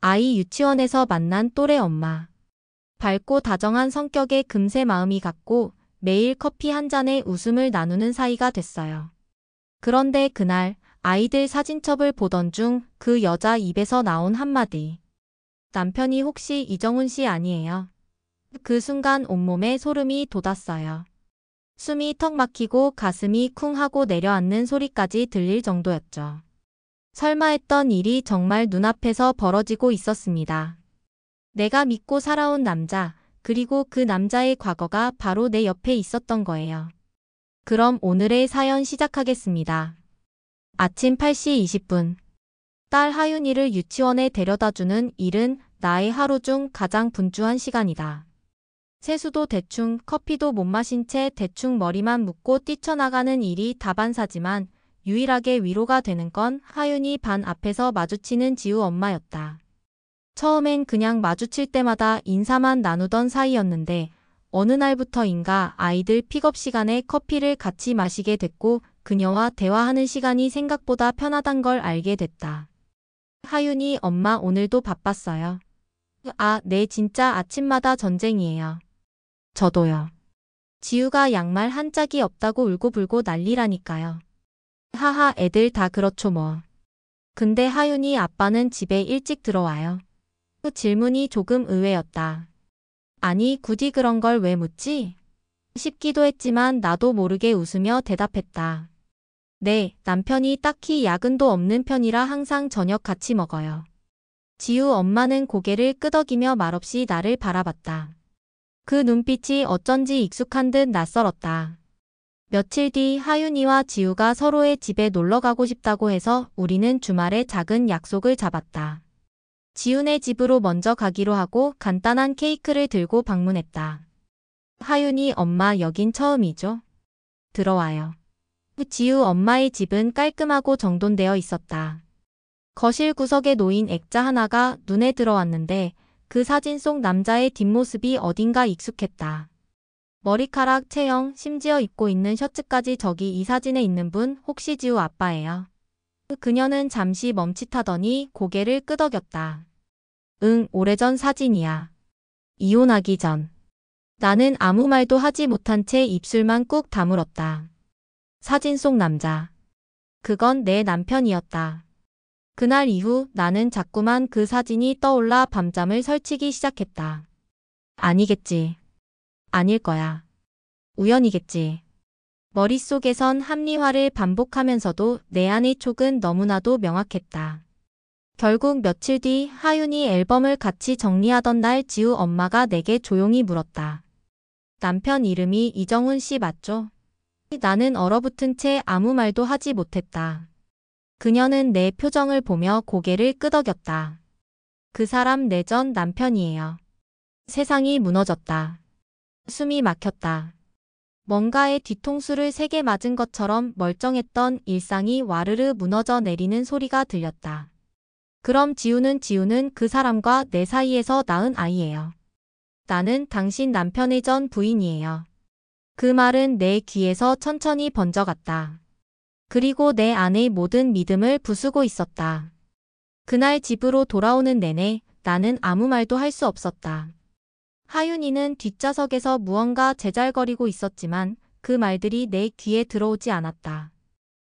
아이 유치원에서 만난 또래 엄마. 밝고 다정한 성격에 금세 마음이 갔고 매일 커피 한 잔에 웃음을 나누는 사이가 됐어요. 그런데 그날 아이들 사진첩을 보던 중 그 여자 입에서 나온 한마디. 남편이 혹시 이정훈 씨 아니에요? 그 순간 온몸에 소름이 돋았어요. 숨이 턱 막히고 가슴이 쿵 하고 내려앉는 소리까지 들릴 정도였죠. 설마 했던 일이 정말 눈앞에서 벌어지고 있었습니다. 내가 믿고 살아온 남자, 그리고 그 남자의 과거가 바로 내 옆에 있었던 거예요. 그럼 오늘의 사연 시작하겠습니다. 아침 8시 20분. 딸 하윤이를 유치원에 데려다주는 일은 나의 하루 중 가장 분주한 시간이다. 세수도 대충, 커피도 못 마신 채 대충 머리만 묶고 뛰쳐나가는 일이 다반사지만 유일하게 위로가 되는 건 하윤이 반 앞에서 마주치는 지우 엄마였다. 처음엔 그냥 마주칠 때마다 인사만 나누던 사이였는데 어느 날부터인가 아이들 픽업 시간에 커피를 같이 마시게 됐고 그녀와 대화하는 시간이 생각보다 편하단 걸 알게 됐다. 하윤이 엄마 오늘도 바빴어요. 아, 네 진짜 아침마다 전쟁이에요. 저도요. 지우가 양말 한 짝이 없다고 울고불고 난리라니까요. 하하 애들 다 그렇죠 뭐. 근데 하윤이 아빠는 집에 일찍 들어와요. 그 질문이 조금 의외였다. 아니 굳이 그런 걸 왜 묻지? 싶기도 했지만 나도 모르게 웃으며 대답했다. 네, 남편이 딱히 야근도 없는 편이라 항상 저녁 같이 먹어요. 지우 엄마는 고개를 끄덕이며 말없이 나를 바라봤다. 그 눈빛이 어쩐지 익숙한 듯 낯설었다. 며칠 뒤 하윤이와 지우가 서로의 집에 놀러 가고 싶다고 해서 우리는 주말에 작은 약속을 잡았다. 지훈의 집으로 먼저 가기로 하고 간단한 케이크를 들고 방문했다. 하윤이 엄마 여긴 처음이죠? 들어와요. 지우 엄마의 집은 깔끔하고 정돈되어 있었다. 거실 구석에 놓인 액자 하나가 눈에 들어왔는데 그 사진 속 남자의 뒷모습이 어딘가 익숙했다. 머리카락, 체형, 심지어 입고 있는 셔츠까지 저기 이 사진에 있는 분 혹시 지우 아빠예요? 그녀는 잠시 멈칫하더니 고개를 끄덕였다. 응, 오래전 사진이야. 이혼하기 전. 나는 아무 말도 하지 못한 채 입술만 꾹 다물었다. 사진 속 남자. 그건 내 남편이었다. 그날 이후 나는 자꾸만 그 사진이 떠올라 밤잠을 설치기 시작했다. 아니겠지. 아닐 거야. 우연이겠지. 머릿속에선 합리화를 반복하면서도 내 안의 촉은 너무나도 명확했다. 결국 며칠 뒤 하윤이 앨범을 같이 정리하던 날 지우 엄마가 내게 조용히 물었다. 남편 이름이 이정훈 씨 맞죠? 나는 얼어붙은 채 아무 말도 하지 못했다. 그녀는 내 표정을 보며 고개를 끄덕였다. 그 사람 내 전 남편이에요. 세상이 무너졌다. 숨이 막혔다. 뭔가에 뒤통수를 세게 맞은 것처럼 멀쩡했던 일상이 와르르 무너져 내리는 소리가 들렸다. 그럼 지우는 그 사람과 내 사이에서 낳은 아이예요. 나는 당신 남편의 전 부인이에요. 그 말은 내 귀에서 천천히 번져갔다. 그리고 내 안의 모든 믿음을 부수고 있었다. 그날 집으로 돌아오는 내내 나는 아무 말도 할 수 없었다. 하윤이는 뒷좌석에서 무언가 제잘거리고 있었지만 그 말들이 내 귀에 들어오지 않았다.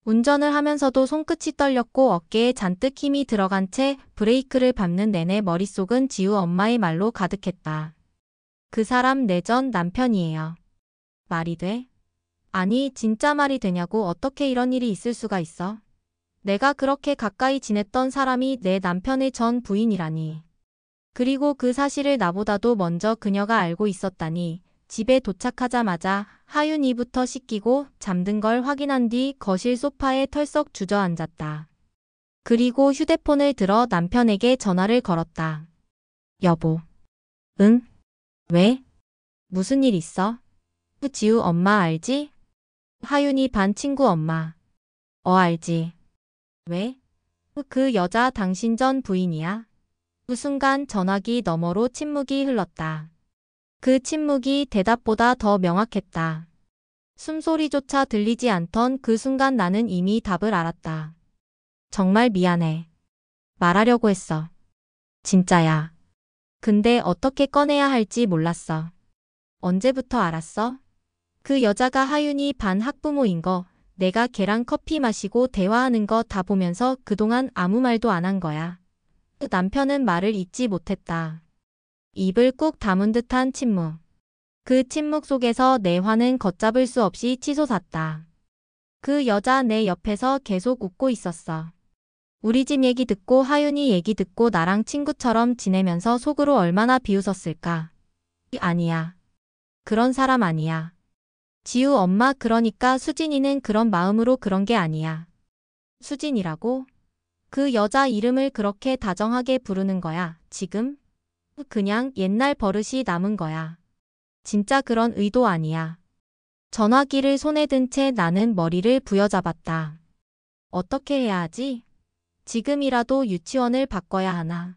운전을 하면서도 손끝이 떨렸고 어깨에 잔뜩 힘이 들어간 채 브레이크를 밟는 내내 머릿속은 지우 엄마의 말로 가득했다. 그 사람 내 전 남편이에요. 말이 돼? 아니 진짜 말이 되냐고. 어떻게 이런 일이 있을 수가 있어? 내가 그렇게 가까이 지냈던 사람이 내 남편의 전 부인이라니. 그리고 그 사실을 나보다도 먼저 그녀가 알고 있었다니. 집에 도착하자마자 하윤이부터 씻기고 잠든 걸 확인한 뒤 거실 소파에 털썩 주저앉았다. 그리고 휴대폰을 들어 남편에게 전화를 걸었다. 여보. 응? 왜? 무슨 일 있어? 지우 엄마 알지? 하윤이 반 친구 엄마. 알지. 왜? 그 여자 당신 전 부인이야? 그 순간 전화기 너머로 침묵이 흘렀다. 그 침묵이 대답보다 더 명확했다. 숨소리조차 들리지 않던 그 순간 나는 이미 답을 알았다. 정말 미안해. 말하려고 했어. 진짜야. 근데 어떻게 꺼내야 할지 몰랐어. 언제부터 알았어? 그 여자가 하윤이 반 학부모인 거, 내가 걔랑 커피 마시고 대화하는 거 다 보면서 그동안 아무 말도 안 한 거야. 남편은 말을 잇지 못했다. 입을 꾹 다문 듯한 침묵. 그 침묵 속에서 내 화는 걷잡을 수 없이 치솟았다. 그 여자 내 옆에서 계속 웃고 있었어. 우리 집 얘기 듣고 하윤이 얘기 듣고 나랑 친구처럼 지내면서 속으로 얼마나 비웃었을까. 아니야. 그런 사람 아니야. 지우 엄마 그러니까 수진이는 그런 마음으로 그런 게 아니야. 수진이라고? 그 여자 이름을 그렇게 다정하게 부르는 거야, 지금? 그냥 옛날 버릇이 남은 거야. 진짜 그런 의도 아니야. 전화기를 손에 든 채 나는 머리를 부여잡았다. 어떻게 해야 하지? 지금이라도 유치원을 바꿔야 하나?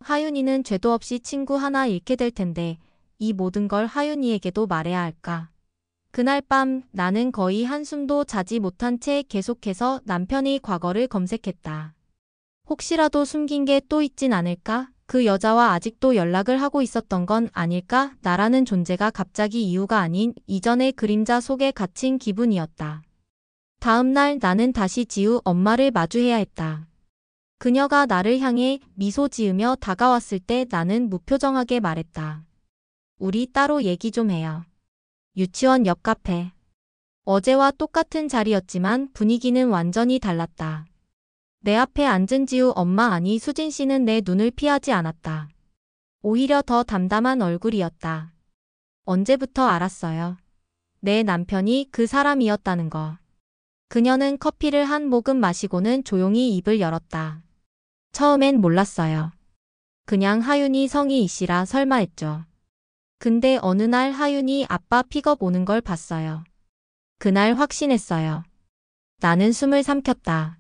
하윤이는 죄도 없이 친구 하나 잃게 될 텐데 이 모든 걸 하윤이에게도 말해야 할까? 그날 밤 나는 거의 한숨도 자지 못한 채 계속해서 남편의 과거를 검색했다. 혹시라도 숨긴 게 또 있진 않을까? 그 여자와 아직도 연락을 하고 있었던 건 아닐까? 나라는 존재가 갑자기 이유가 아닌 이전의 그림자 속에 갇힌 기분이었다. 다음 날 나는 다시 지우 엄마를 마주해야 했다. 그녀가 나를 향해 미소 지으며 다가왔을 때 나는 무표정하게 말했다. 우리 따로 얘기 좀 해요. 유치원 옆 카페. 어제와 똑같은 자리였지만 분위기는 완전히 달랐다. 내 앞에 앉은 지우 엄마 아니 수진 씨는 내 눈을 피하지 않았다. 오히려 더 담담한 얼굴이었다. 언제부터 알았어요? 내 남편이 그 사람이었다는 거. 그녀는 커피를 한 모금 마시고는 조용히 입을 열었다. 처음엔 몰랐어요. 그냥 하윤이 성이 이씨라 설마 했죠. 근데 어느 날 하윤이 아빠 픽업 오는 걸 봤어요. 그날 확신했어요. 나는 숨을 삼켰다.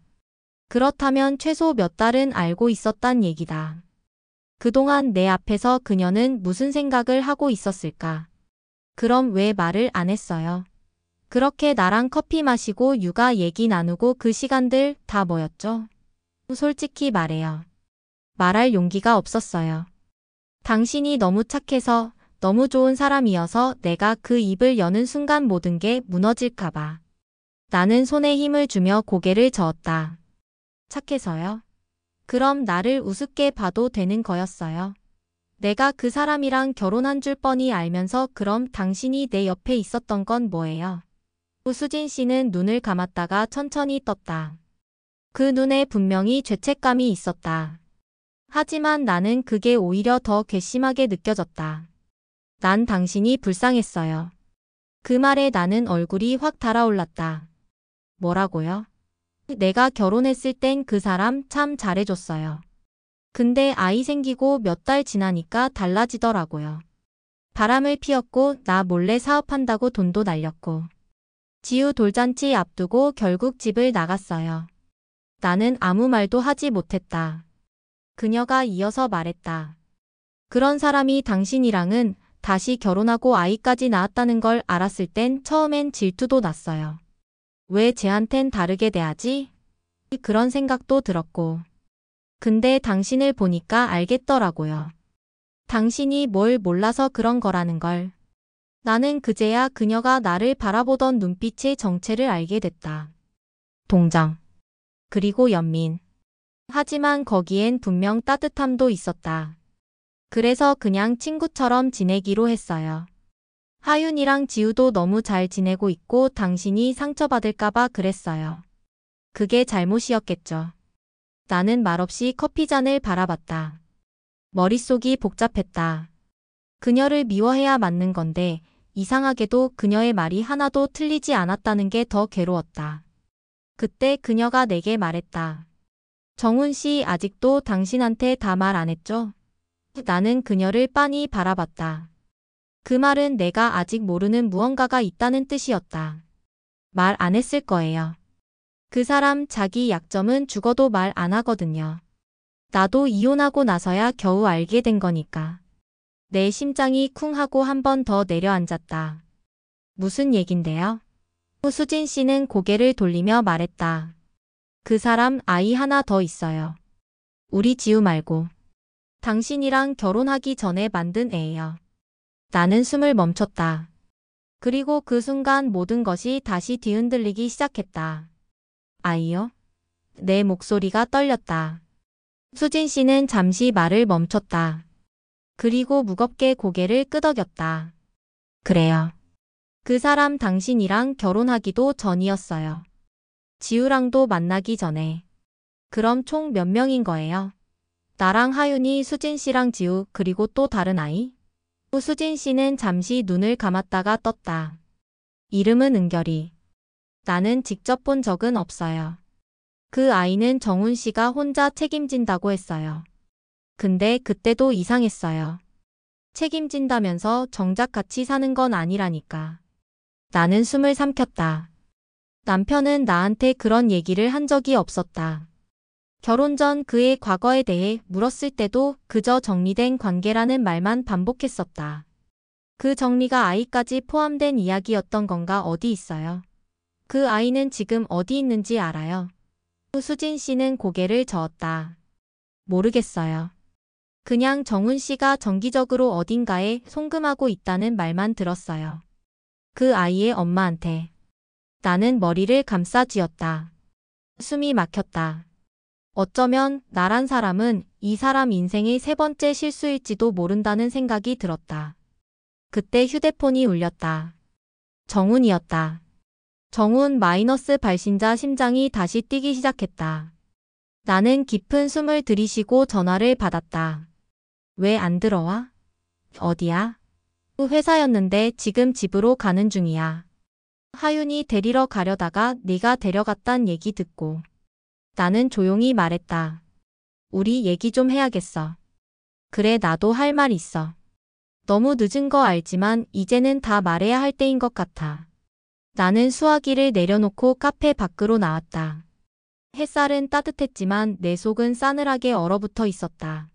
그렇다면 최소 몇 달은 알고 있었단 얘기다. 그동안 내 앞에서 그녀는 무슨 생각을 하고 있었을까? 그럼 왜 말을 안 했어요? 그렇게 나랑 커피 마시고 육아 얘기 나누고 그 시간들 다 뭐였죠? 솔직히 말해요. 말할 용기가 없었어요. 당신이 너무 착해서 너무 좋은 사람이어서 내가 그 입을 여는 순간 모든 게 무너질까봐. 나는 손에 힘을 주며 고개를 저었다. 착해서요? 그럼 나를 우습게 봐도 되는 거였어요. 내가 그 사람이랑 결혼한 줄 뻔히 알면서 그럼 당신이 내 옆에 있었던 건 뭐예요? 수진 씨는 눈을 감았다가 천천히 떴다. 그 눈에 분명히 죄책감이 있었다. 하지만 나는 그게 오히려 더 괘씸하게 느껴졌다. 난 당신이 불쌍했어요. 그 말에 나는 얼굴이 확 달아올랐다. 뭐라고요? 내가 결혼했을 땐 그 사람 참 잘해줬어요. 근데 아이 생기고 몇 달 지나니까 달라지더라고요. 바람을 피웠고 나 몰래 사업한다고 돈도 날렸고. 지우 돌잔치 앞두고 결국 집을 나갔어요. 나는 아무 말도 하지 못했다. 그녀가 이어서 말했다. 그런 사람이 당신이랑은 다시 결혼하고 아이까지 낳았다는 걸 알았을 땐 처음엔 질투도 났어요. 왜 쟤한텐 다르게 대하지? 그런 생각도 들었고. 근데 당신을 보니까 알겠더라고요. 당신이 뭘 몰라서 그런 거라는 걸. 나는 그제야 그녀가 나를 바라보던 눈빛의 정체를 알게 됐다. 동정. 그리고 연민. 하지만 거기엔 분명 따뜻함도 있었다. 그래서 그냥 친구처럼 지내기로 했어요. 하윤이랑 지우도 너무 잘 지내고 있고 당신이 상처받을까봐 그랬어요. 그게 잘못이었겠죠. 나는 말없이 커피잔을 바라봤다. 머릿속이 복잡했다. 그녀를 미워해야 맞는 건데 이상하게도 그녀의 말이 하나도 틀리지 않았다는 게 더 괴로웠다. 그때 그녀가 내게 말했다. 정훈 씨 아직도 당신한테 다 말 안 했죠? 나는 그녀를 빤히 바라봤다. 그 말은 내가 아직 모르는 무언가가 있다는 뜻이었다. 말 안 했을 거예요. 그 사람 자기 약점은 죽어도 말 안 하거든요. 나도 이혼하고 나서야 겨우 알게 된 거니까. 내 심장이 쿵 하고 한 번 더 내려앉았다. 무슨 얘긴데요? 수진 씨는 고개를 돌리며 말했다. 그 사람 아이 하나 더 있어요. 우리 지우 말고. 당신이랑 결혼하기 전에 만든 애예요. 나는 숨을 멈췄다. 그리고 그 순간 모든 것이 다시 뒤흔들리기 시작했다. 아이요? 내 목소리가 떨렸다. 수진 씨는 잠시 말을 멈췄다. 그리고 무겁게 고개를 끄덕였다. 그래요. 그 사람 당신이랑 결혼하기도 전이었어요. 지우랑도 만나기 전에. 그럼 총 몇 명인 거예요? 나랑 하윤이, 수진 씨랑 지우, 그리고 또 다른 아이? 수진 씨는 잠시 눈을 감았다가 떴다. 이름은 은결이. 나는 직접 본 적은 없어요. 그 아이는 정훈 씨가 혼자 책임진다고 했어요. 근데 그때도 이상했어요. 책임진다면서 정작 같이 사는 건 아니라니까. 나는 숨을 삼켰다. 남편은 나한테 그런 얘기를 한 적이 없었다. 결혼 전 그의 과거에 대해 물었을 때도 그저 정리된 관계라는 말만 반복했었다. 그 정리가 아이까지 포함된 이야기였던 건가 어디 있어요? 그 아이는 지금 어디 있는지 알아요? 수진 씨는 고개를 저었다. 모르겠어요. 그냥 정훈 씨가 정기적으로 어딘가에 송금하고 있다는 말만 들었어요. 그 아이의 엄마한테. 나는 머리를 감싸 쥐었다. 숨이 막혔다. 어쩌면 나란 사람은 이 사람 인생의 세 번째 실수일지도 모른다는 생각이 들었다. 그때 휴대폰이 울렸다. 정훈이었다. 정훈 마이너스 발신자. 심장이 다시 뛰기 시작했다. 나는 깊은 숨을 들이쉬고 전화를 받았다. 왜 안 들어와? 어디야? 회사였는데 지금 집으로 가는 중이야. 하윤이 데리러 가려다가 네가 데려갔단 얘기 듣고. 나는 조용히 말했다. 우리 얘기 좀 해야겠어. 그래, 나도 할 말 있어. 너무 늦은 거 알지만 이제는 다 말해야 할 때인 것 같아. 나는 수화기를 내려놓고 카페 밖으로 나왔다. 햇살은 따뜻했지만 내 속은 싸늘하게 얼어붙어 있었다.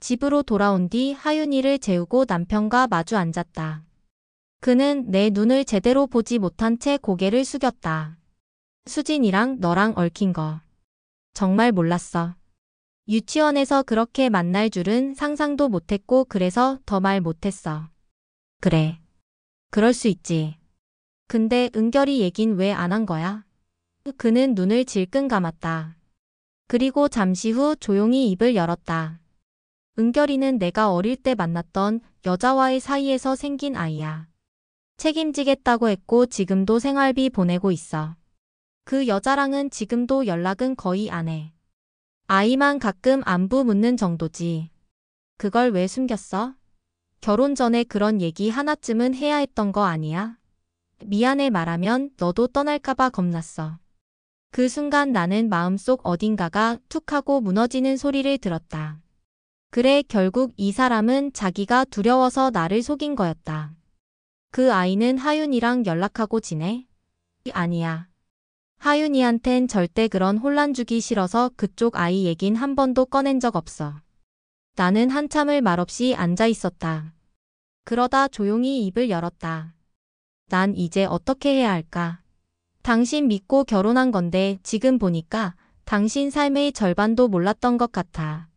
집으로 돌아온 뒤 하윤이를 재우고 남편과 마주 앉았다. 그는 내 눈을 제대로 보지 못한 채 고개를 숙였다. 수진이랑 너랑 얽힌 거. 정말 몰랐어. 유치원에서 그렇게 만날 줄은 상상도 못했고 그래서 더 말 못했어. 그래. 그럴 수 있지. 근데 은결이 얘긴 왜 안 한 거야? 그는 눈을 질끈 감았다. 그리고 잠시 후 조용히 입을 열었다. 은결이는 내가 어릴 때 만났던 여자와의 사이에서 생긴 아이야. 책임지겠다고 했고 지금도 생활비 보내고 있어. 그 여자랑은 지금도 연락은 거의 안 해. 아이만 가끔 안부 묻는 정도지. 그걸 왜 숨겼어? 결혼 전에 그런 얘기 하나쯤은 해야 했던 거 아니야? 미안해 말하면 너도 떠날까봐 겁났어. 그 순간 나는 마음속 어딘가가 툭 하고 무너지는 소리를 들었다. 그래, 결국 이 사람은 자기가 두려워서 나를 속인 거였다. 그 아이는 하윤이랑 연락하고 지내? 아니야. 하윤이한텐 절대 그런 혼란 주기 싫어서 그쪽 아이 얘긴 한 번도 꺼낸 적 없어. 나는 한참을 말없이 앉아 있었다. 그러다 조용히 입을 열었다. 난 이제 어떻게 해야 할까? 당신 믿고 결혼한 건데 지금 보니까 당신 삶의 절반도 몰랐던 것 같아.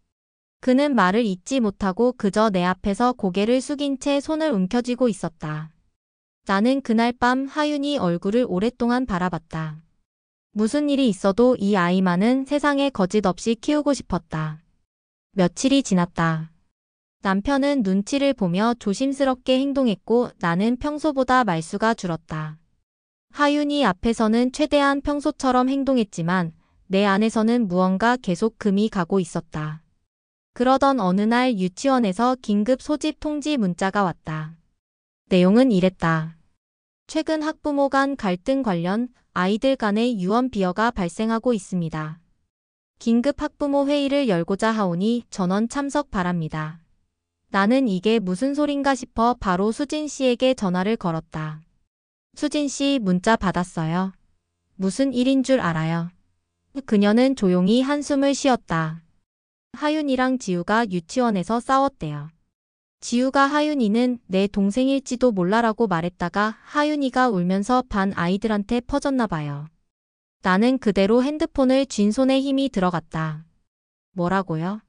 그는 말을 잇지 못하고 그저 내 앞에서 고개를 숙인 채 손을 움켜쥐고 있었다. 나는 그날 밤 하윤이 얼굴을 오랫동안 바라봤다. 무슨 일이 있어도 이 아이만은 세상에 거짓 없이 키우고 싶었다. 며칠이 지났다. 남편은 눈치를 보며 조심스럽게 행동했고 나는 평소보다 말수가 줄었다. 하윤이 앞에서는 최대한 평소처럼 행동했지만 내 안에서는 무언가 계속 금이 가고 있었다. 그러던 어느 날 유치원에서 긴급 소집 통지 문자가 왔다. 내용은 이랬다. 최근 학부모 간 갈등 관련 아이들 간의 유언 비어가 발생하고 있습니다. 긴급 학부모 회의를 열고자 하오니 전원 참석 바랍니다. 나는 이게 무슨 소린가 싶어 바로 수진 씨에게 전화를 걸었다. 수진 씨, 문자 받았어요. 무슨 일인 줄 알아요? 그녀는 조용히 한숨을 쉬었다. 하윤이랑 지우가 유치원에서 싸웠대요. 지우가 하윤이는 내 동생일지도 몰라라고 말했다가 하윤이가 울면서 반 아이들한테 퍼졌나 봐요. 나는 그대로 핸드폰을 쥔 손에 힘이 들어갔다. 뭐라고요?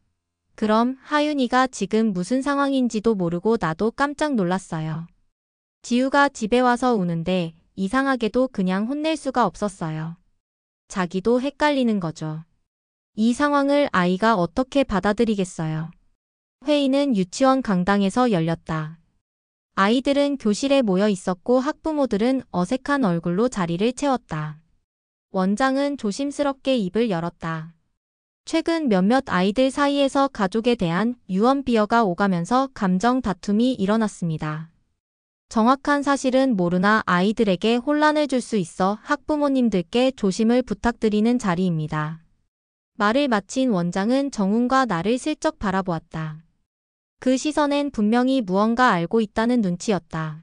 그럼 하윤이가 지금 무슨 상황인지도 모르고 나도 깜짝 놀랐어요. 지우가 집에 와서 우는데 이상하게도 그냥 혼낼 수가 없었어요. 자기도 헷갈리는 거죠. 이 상황을 아이가 어떻게 받아들이겠어요. 회의는 유치원 강당에서 열렸다. 아이들은 교실에 모여 있었고 학부모들은 어색한 얼굴로 자리를 채웠다. 원장은 조심스럽게 입을 열었다. 최근 몇몇 아이들 사이에서 가족에 대한 유언 비어가 오가면서 감정 다툼이 일어났습니다. 정확한 사실은 모르나 아이들에게 혼란을 줄 수 있어 학부모님들께 조심을 부탁드리는 자리입니다. 말을 마친 원장은 정훈과 나를 슬쩍 바라보았다. 그 시선엔 분명히 무언가 알고 있다는 눈치였다.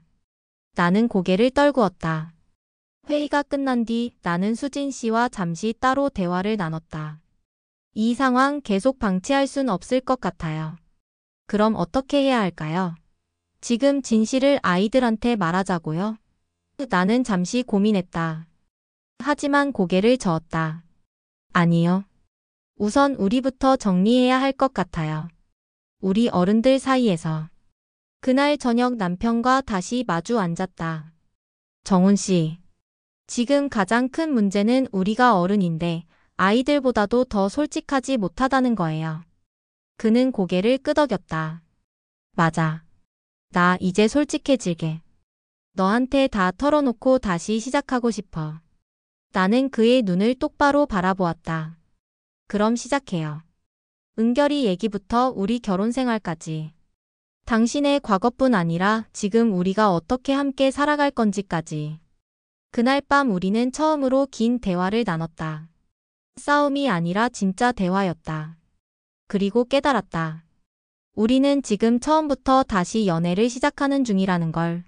나는 고개를 떨구었다. 회의가 끝난 뒤 나는 수진 씨와 잠시 따로 대화를 나눴다. 이 상황 계속 방치할 순 없을 것 같아요. 그럼 어떻게 해야 할까요? 지금 진실을 아이들한테 말하자고요? 나는 잠시 고민했다. 하지만 고개를 저었다. 아니요. 우선 우리부터 정리해야 할 것 같아요. 우리 어른들 사이에서. 그날 저녁 남편과 다시 마주 앉았다. 정훈 씨. 지금 가장 큰 문제는 우리가 어른인데 아이들보다도 더 솔직하지 못하다는 거예요. 그는 고개를 끄덕였다. 맞아. 나 이제 솔직해질게. 너한테 다 털어놓고 다시 시작하고 싶어. 나는 그의 눈을 똑바로 바라보았다. 그럼 시작해요. 은결이 얘기부터 우리 결혼 생활까지. 당신의 과거뿐 아니라 지금 우리가 어떻게 함께 살아갈 건지까지. 그날 밤 우리는 처음으로 긴 대화를 나눴다. 싸움이 아니라 진짜 대화였다. 그리고 깨달았다. 우리는 지금 처음부터 다시 연애를 시작하는 중이라는 걸.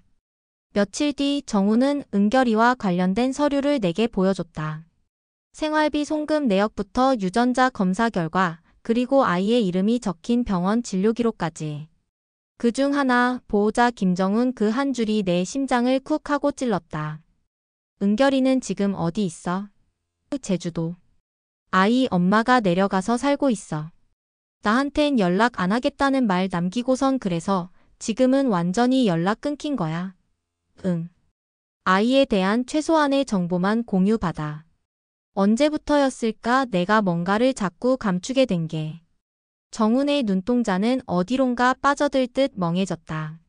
며칠 뒤 정우는 은결이와 관련된 서류를 내게 보여줬다. 생활비 송금 내역부터 유전자 검사 결과, 그리고 아이의 이름이 적힌 병원 진료 기록까지. 그중 하나, 보호자 김정훈 그 한 줄이 내 심장을 쿡 하고 찔렀다. 은결이는 지금 어디 있어? 제주도. 아이 엄마가 내려가서 살고 있어. 나한텐 연락 안 하겠다는 말 남기고선 그래서 지금은 완전히 연락 끊긴 거야. 응. 아이에 대한 최소한의 정보만 공유받아. 언제부터였을까 내가 뭔가를 자꾸 감추게 된 게. 정훈의 눈동자는 어디론가 빠져들 듯 멍해졌다.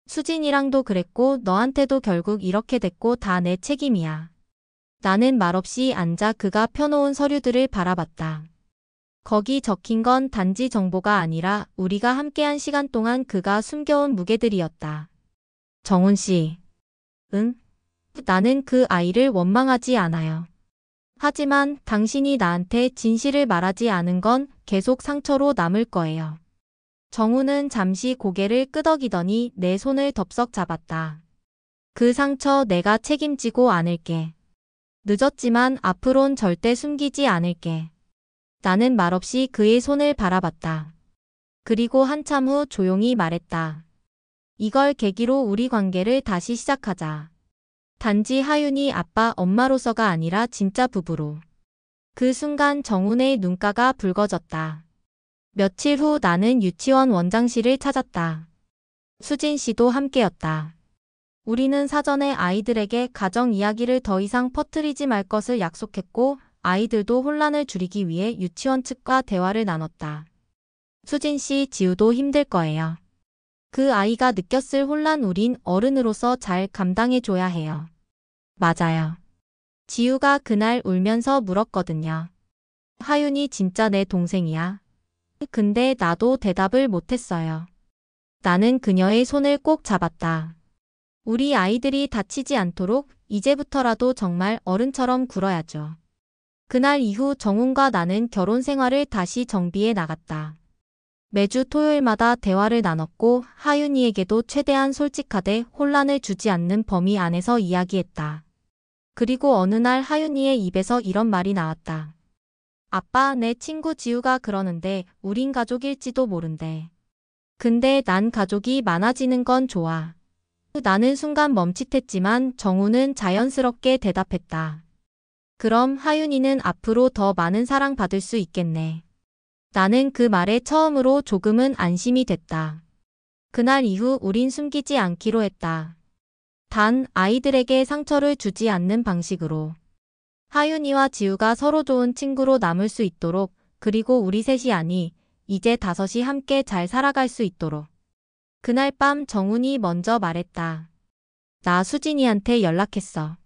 수진이랑도 그랬고 너한테도 결국 이렇게 됐고 다 내 책임이야. 나는 말없이 앉아 그가 펴놓은 서류들을 바라봤다. 거기 적힌 건 단지 정보가 아니라 우리가 함께한 시간 동안 그가 숨겨온 무게들이었다. 정훈 씨. 응? 나는 그 아이를 원망하지 않아요. 하지만 당신이 나한테 진실을 말하지 않은 건 계속 상처로 남을 거예요. 정훈은 잠시 고개를 끄덕이더니 내 손을 덥석 잡았다. 그 상처 내가 책임지고 않을게. 늦었지만 앞으론 절대 숨기지 않을게. 나는 말없이 그의 손을 바라봤다. 그리고 한참 후 조용히 말했다. 이걸 계기로 우리 관계를 다시 시작하자. 단지 하윤이 아빠 엄마로서가 아니라 진짜 부부로. 그 순간 정훈의 눈가가 붉어졌다. 며칠 후 나는 유치원 원장실을 찾았다. 수진 씨도 함께였다. 우리는 사전에 아이들에게 가정 이야기를 더 이상 퍼뜨리지 말 것을 약속했고 아이들도 혼란을 줄이기 위해 유치원 측과 대화를 나눴다. 수진 씨, 지우도 힘들 거예요. 그 아이가 느꼈을 혼란 우린 어른으로서 잘 감당해줘야 해요. 맞아요. 지우가 그날 울면서 물었거든요. 하윤이 진짜 내 동생이야? 근데 나도 대답을 못했어요. 나는 그녀의 손을 꼭 잡았다. 우리 아이들이 다치지 않도록 이제부터라도 정말 어른처럼 굴어야죠. 그날 이후 정훈과 나는 결혼 생활을 다시 정비해 나갔다. 매주 토요일마다 대화를 나눴고 하윤이에게도 최대한 솔직하되 혼란을 주지 않는 범위 안에서 이야기했다. 그리고 어느 날 하윤이의 입에서 이런 말이 나왔다. 아빠, 내 친구 지우가 그러는데 우린 가족일지도 모른대. 근데 난 가족이 많아지는 건 좋아. 나는 순간 멈칫했지만 정우는 자연스럽게 대답했다. 그럼 하윤이는 앞으로 더 많은 사랑 받을 수 있겠네. 나는 그 말에 처음으로 조금은 안심이 됐다. 그날 이후 우린 숨기지 않기로 했다. 단 아이들에게 상처를 주지 않는 방식으로. 하윤이와 지우가 서로 좋은 친구로 남을 수 있도록, 그리고 우리 셋이 아니 이제 다섯이 함께 잘 살아갈 수 있도록. 그날 밤 정훈이 먼저 말했다. 나 수진이한테 연락했어.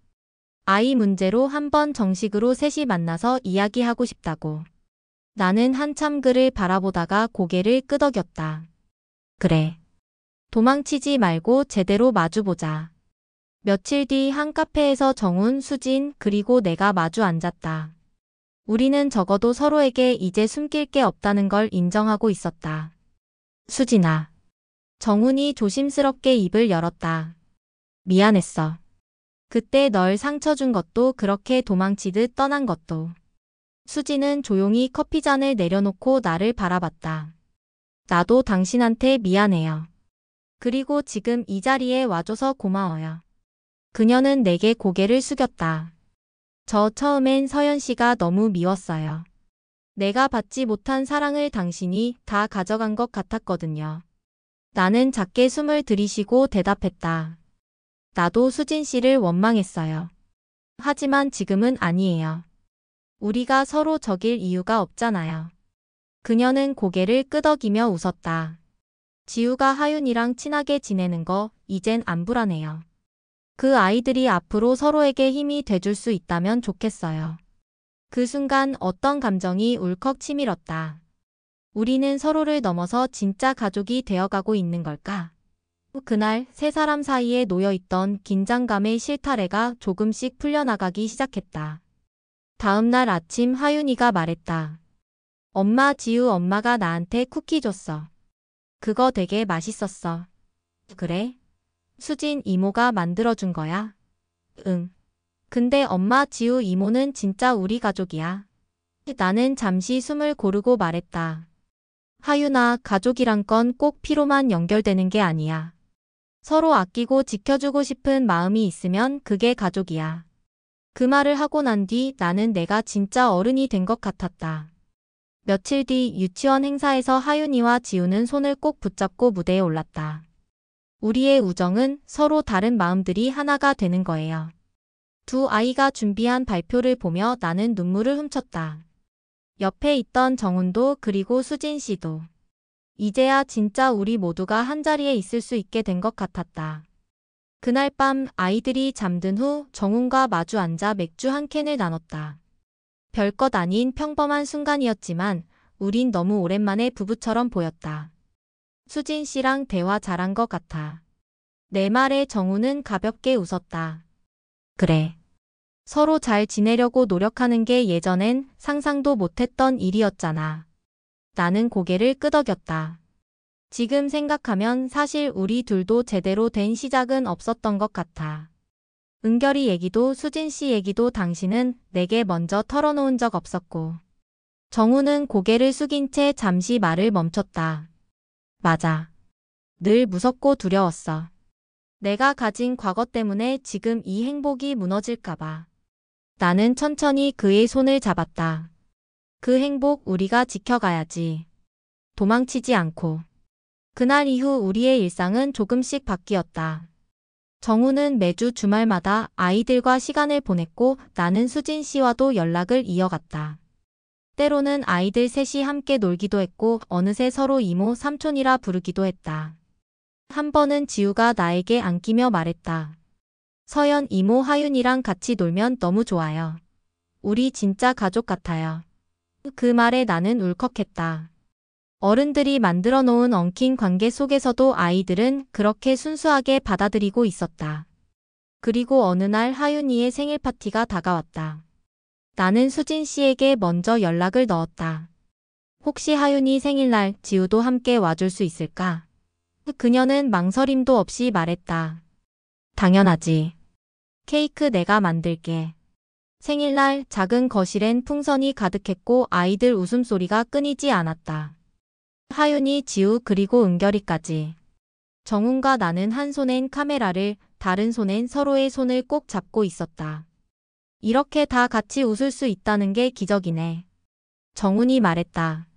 아이 문제로 한번 정식으로 셋이 만나서 이야기하고 싶다고. 나는 한참 그를 바라보다가 고개를 끄덕였다. 그래. 도망치지 말고 제대로 마주보자. 며칠 뒤 한 카페에서 정훈, 수진, 그리고 내가 마주 앉았다. 우리는 적어도 서로에게 이제 숨길 게 없다는 걸 인정하고 있었다. 수진아. 정훈이 조심스럽게 입을 열었다. 미안했어. 그때 널 상처 준 것도 그렇게 도망치듯 떠난 것도. 수진은 조용히 커피잔을 내려놓고 나를 바라봤다. 나도 당신한테 미안해요. 그리고 지금 이 자리에 와줘서 고마워요. 그녀는 내게 고개를 숙였다. 저 처음엔 서연 씨가 너무 미웠어요. 내가 받지 못한 사랑을 당신이 다 가져간 것 같았거든요. 나는 작게 숨을 들이쉬고 대답했다. 나도 수진 씨를 원망했어요. 하지만 지금은 아니에요. 우리가 서로 적일 이유가 없잖아요. 그녀는 고개를 끄덕이며 웃었다. 지우가 하윤이랑 친하게 지내는 거 이젠 안 불안해요. 그 아이들이 앞으로 서로에게 힘이 돼줄 수 있다면 좋겠어요. 그 순간 어떤 감정이 울컥 치밀었다. 우리는 서로를 넘어서 진짜 가족이 되어가고 있는 걸까? 그날 세 사람 사이에 놓여있던 긴장감의 실타래가 조금씩 풀려나가기 시작했다. 다음 날 아침 하윤이가 말했다. 엄마, 지우 엄마가 나한테 쿠키 줬어. 그거 되게 맛있었어. 그래? 수진 이모가 만들어준 거야? 응. 근데 엄마, 지우 이모는 진짜 우리 가족이야. 나는 잠시 숨을 고르고 말했다. 하윤아, 가족이란 건 꼭 피로만 연결되는 게 아니야. 서로 아끼고 지켜주고 싶은 마음이 있으면 그게 가족이야. 그 말을 하고 난 뒤 나는 내가 진짜 어른이 된 것 같았다. 며칠 뒤 유치원 행사에서 하윤이와 지우는 손을 꼭 붙잡고 무대에 올랐다. 우리의 우정은 서로 다른 마음들이 하나가 되는 거예요. 두 아이가 준비한 발표를 보며 나는 눈물을 훔쳤다. 옆에 있던 정훈도 그리고 수진 씨도. 이제야 진짜 우리 모두가 한자리에 있을 수 있게 된 것 같았다. 그날 밤 아이들이 잠든 후 정훈과 마주 앉아 맥주 한 캔을 나눴다. 별것 아닌 평범한 순간이었지만 우린 너무 오랜만에 부부처럼 보였다. 수진 씨랑 대화 잘한 것 같아. 내 말에 정훈은 가볍게 웃었다. 그래. 서로 잘 지내려고 노력하는 게 예전엔 상상도 못했던 일이었잖아. 나는 고개를 끄덕였다. 지금 생각하면 사실 우리 둘도 제대로 된 시작은 없었던 것 같아. 은결이 얘기도 수진 씨 얘기도 당신은 내게 먼저 털어놓은 적 없었고. 정훈은 고개를 숙인 채 잠시 말을 멈췄다. 맞아. 늘 무섭고 두려웠어. 내가 가진 과거 때문에 지금 이 행복이 무너질까봐. 나는 천천히 그의 손을 잡았다. 그 행복 우리가 지켜가야지. 도망치지 않고. 그날 이후 우리의 일상은 조금씩 바뀌었다. 정훈은 매주 주말마다 아이들과 시간을 보냈고 나는 수진 씨와도 연락을 이어갔다. 때로는 아이들 셋이 함께 놀기도 했고 어느새 서로 이모, 삼촌이라 부르기도 했다. 한 번은 지우가 나에게 안기며 말했다. 서연 이모 하윤이랑 같이 놀면 너무 좋아요. 우리 진짜 가족 같아요. 그 말에 나는 울컥했다. 어른들이 만들어 놓은 엉킨 관계 속에서도 아이들은 그렇게 순수하게 받아들이고 있었다. 그리고 어느 날 하윤이의 생일 파티가 다가왔다. 나는 수진 씨에게 먼저 연락을 넣었다. 혹시 하윤이 생일날 지우도 함께 와줄 수 있을까? 그녀는 망설임도 없이 말했다. 당연하지. 케이크 내가 만들게. 생일날 작은 거실엔 풍선이 가득했고 아이들 웃음소리가 끊이지 않았다. 하윤이, 지우 그리고 은결이까지. 정훈과 나는 한 손엔 카메라를, 다른 손엔 서로의 손을 꼭 잡고 있었다. 이렇게 다 같이 웃을 수 있다는 게 기적이네. 정훈이 말했다.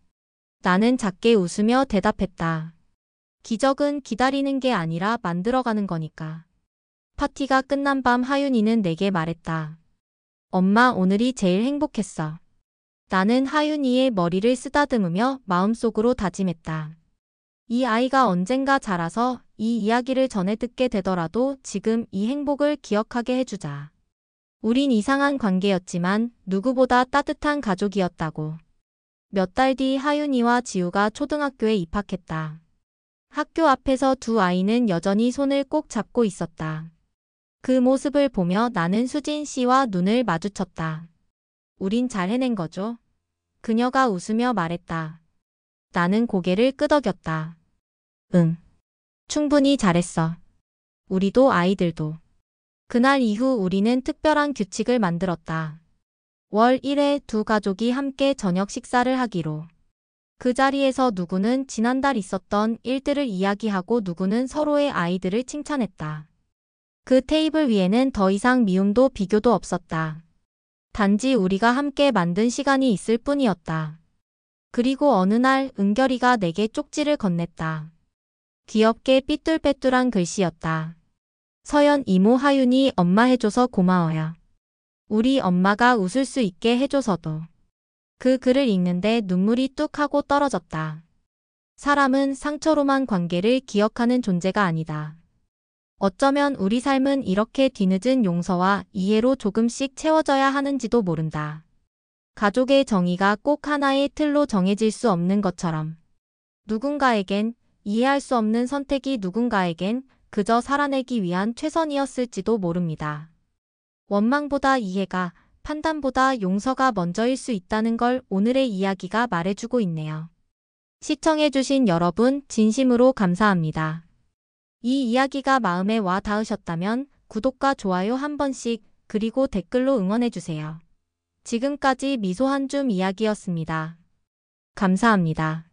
나는 작게 웃으며 대답했다. 기적은 기다리는 게 아니라 만들어가는 거니까. 파티가 끝난 밤 하윤이는 내게 말했다. 엄마, 오늘이 제일 행복했어. 나는 하윤이의 머리를 쓰다듬으며 마음속으로 다짐했다. 이 아이가 언젠가 자라서 이 이야기를 전해 듣게 되더라도 지금 이 행복을 기억하게 해주자. 우린 이상한 관계였지만 누구보다 따뜻한 가족이었다고. 몇 달 뒤 하윤이와 지우가 초등학교에 입학했다. 학교 앞에서 두 아이는 여전히 손을 꼭 잡고 있었다. 그 모습을 보며 나는 수진 씨와 눈을 마주쳤다. 우린 잘 해낸 거죠? 그녀가 웃으며 말했다. 나는 고개를 끄덕였다. 응. 충분히 잘했어. 우리도 아이들도. 그날 이후 우리는 특별한 규칙을 만들었다. 월 1회 두 가족이 함께 저녁 식사를 하기로. 그 자리에서 누구는 지난달 있었던 일들을 이야기하고 누구는 서로의 아이들을 칭찬했다. 그 테이블 위에는 더 이상 미움도 비교도 없었다. 단지 우리가 함께 만든 시간이 있을 뿐이었다. 그리고 어느 날 은결이가 내게 쪽지를 건넸다. 귀엽게 삐뚤빼뚤한 글씨였다. 서연 이모 하윤이 엄마 해줘서 고마워요. 우리 엄마가 웃을 수 있게 해줘서도. 그 글을 읽는데 눈물이 뚝 하고 떨어졌다. 사람은 상처로만 관계를 기억하는 존재가 아니다. 어쩌면 우리 삶은 이렇게 뒤늦은 용서와 이해로 조금씩 채워져야 하는지도 모른다. 가족의 정의가 꼭 하나의 틀로 정해질 수 없는 것처럼. 누군가에겐 이해할 수 없는 선택이 누군가에겐 그저 살아내기 위한 최선이었을지도 모릅니다. 원망보다 이해가, 판단보다 용서가 먼저일 수 있다는 걸 오늘의 이야기가 말해주고 있네요. 시청해주신 여러분 진심으로 감사합니다. 이 이야기가 마음에 와 닿으셨다면 구독과 좋아요 한 번씩 그리고 댓글로 응원해주세요. 지금까지 미소 한 줌 이야기였습니다. 감사합니다.